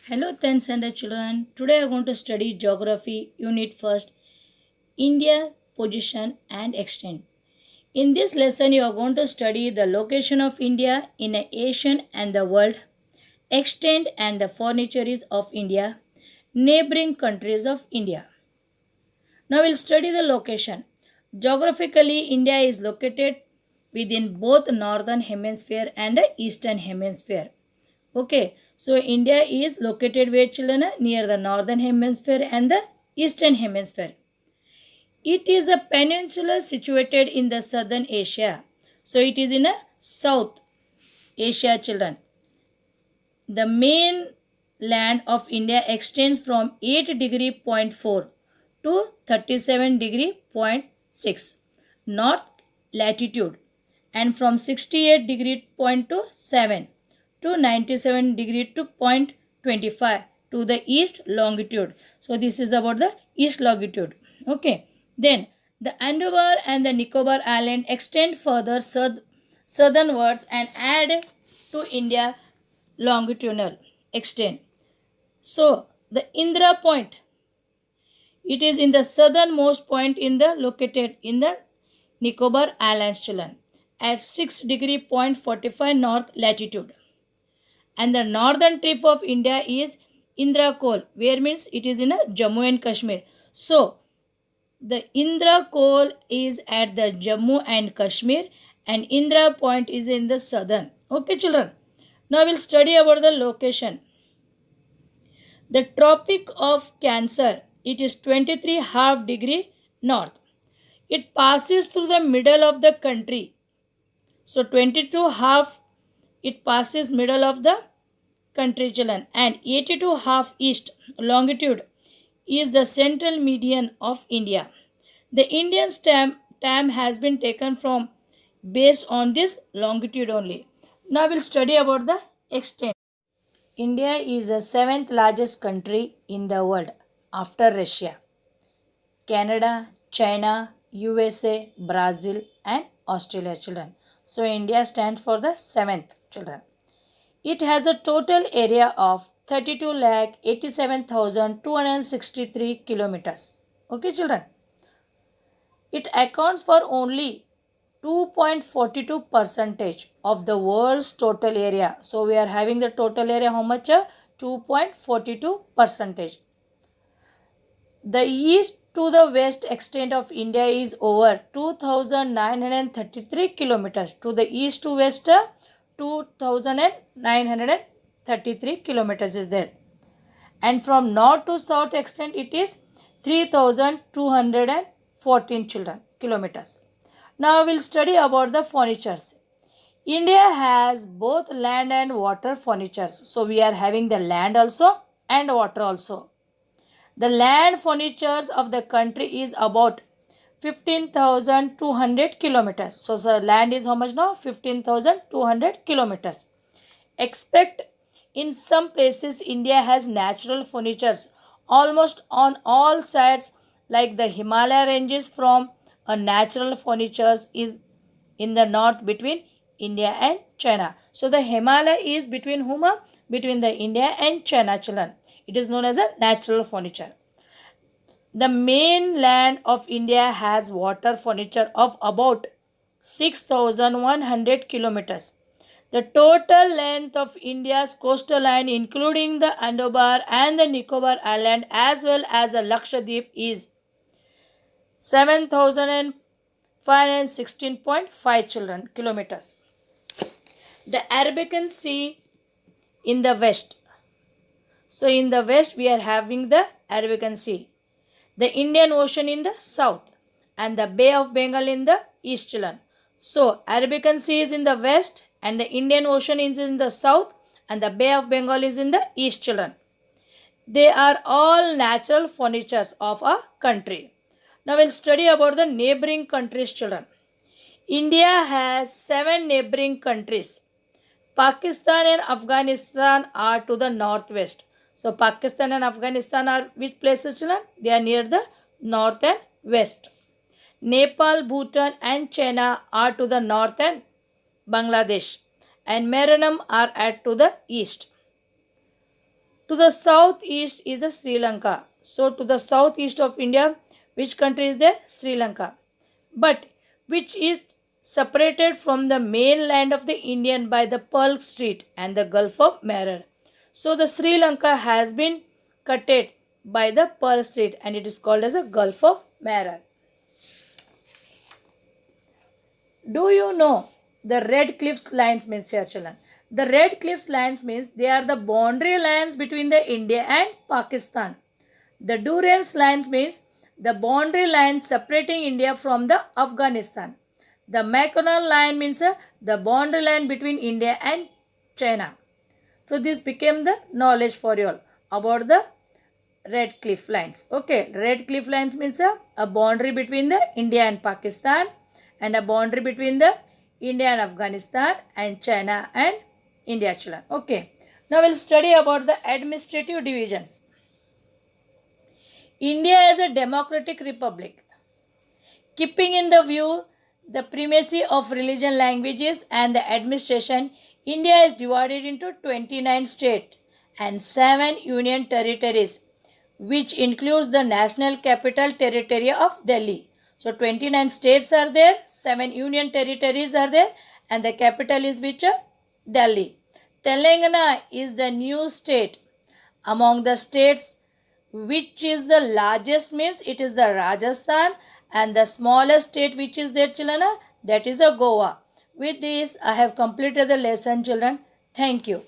Hello, 10th standard children. Today I am going to study Geography Unit First, India, Position and Extent. In this lesson, you are going to study the location of India in a Asian and the world, extent and the furnitures of India, neighboring countries of India. Now we'll study the location. Geographically, India is located within both northern hemisphere and the eastern hemisphere. Okay, so India is located where children near the northern hemisphere and the eastern hemisphere. It is a peninsula situated in the southern Asia. So it is in a South Asia children. The main land of India extends from 8 degree point 4 to 37 degree point 6 north latitude and from 68 degree point 7 to 97 degree to point 25 to the east longitude. So this is about the east longitude. Okay. Then the Andaman and the Nicobar Island extend further southernwards and add to India longitudinal extent. So the Indra point, it is in the southernmost point in the located in the Nicobar Islands children at 6 degree point 45 north latitude. And the northern tip of India is Indra Col, where means it is in a Jammu and Kashmir. So the Indra Col is at the Jammu and Kashmir and Indra Point is in the southern. Okay children. Now we'll study about the location. The Tropic of Cancer, it is 23 half degree north. It passes through the middle of the country. So 22 half it passes middle of the country children and 82 half east longitude is the central median of India. The Indian stamp has been taken from based on this longitude only. Now we'll study about the extent. India is the seventh largest country in the world after Russia, Canada, China, USA, Brazil, and Australia children. So India stands for the seventh children. It has a total area of 32,87,263 kilometers. Okay, children. It accounts for only 2.42 percentage of the world's total area. So we are having the total area how much? 2.42 percentage. The east to the west extent of India is over 2,933 kilometers. To the east to west, 2,933 kilometers is there. And from north to south extent it is 3,214 kilometers. Now we'll study about the furnitures. India has both land and water furnitures. So we are having the land also and water also. The land furnitures of the country is about 15,200 kilometers. So the land is how much now? 15,200 kilometers. Expect in some places India has natural furnitures almost on all sides like the Himalaya ranges from a natural furnitures is in the north between India and China. So the Himalaya is between whom? Between the India and China children. It is known as a natural furniture. The mainland of India has water furniture of about 6,100 kilometers. The total length of India's coastal line including the Andaman and the Nicobar Island as well as the Lakshadweep is 7,516.5 kilometers. The Arabian Sea in the west. So in the west we are having the Arabian Sea, the Indian Ocean in the south and the Bay of Bengal in the east children. So Arabian Sea is in the west and the Indian Ocean is in the south and the Bay of Bengal is in the east children. They are all natural furnitures of a country. Now we'll study about the neighboring countries children. India has 7 neighboring countries. Pakistan and Afghanistan are to the northwest. So Pakistan and Afghanistan are which places children? They are near the north and west. Nepal, Bhutan and China are to the north and Bangladesh. And Maranam are at to the east. To the southeast is the Sri Lanka. So to the southeast of India, which country is there? Sri Lanka. But which is separated from the mainland of the Indian by the Pearl Strait and the Gulf of Merer. So the Sri Lanka has been cutted by the Pearl Strait and it is called as the Gulf of Merer. Do you know the Red Cliffs lines means here children? The Red Cliffs lines means they are the boundary lines between the India and Pakistan. The Durance lines means the boundary lines separating India from the Afghanistan. The Mackinac line means the boundary line between India and China. So this became the knowledge for you all about the Red Cliff lines. Okay, Red Cliff lines means a boundary between the India and Pakistan and a boundary between the India and Afghanistan and China and India children. Okay, now we'll study about the administrative divisions. India is a democratic republic. Keeping in the view the primacy of religion, languages and the administration, India is divided into 29 states and 7 union territories, which includes the national capital territory of Delhi. So 29 states are there, 7 union territories are there and the capital is which? Delhi. Telangana is the new state. Among the states, which is the largest means it is the Rajasthan, and the smallest state which is there children, that is a Goa. With this I have completed the lesson children. Thank you.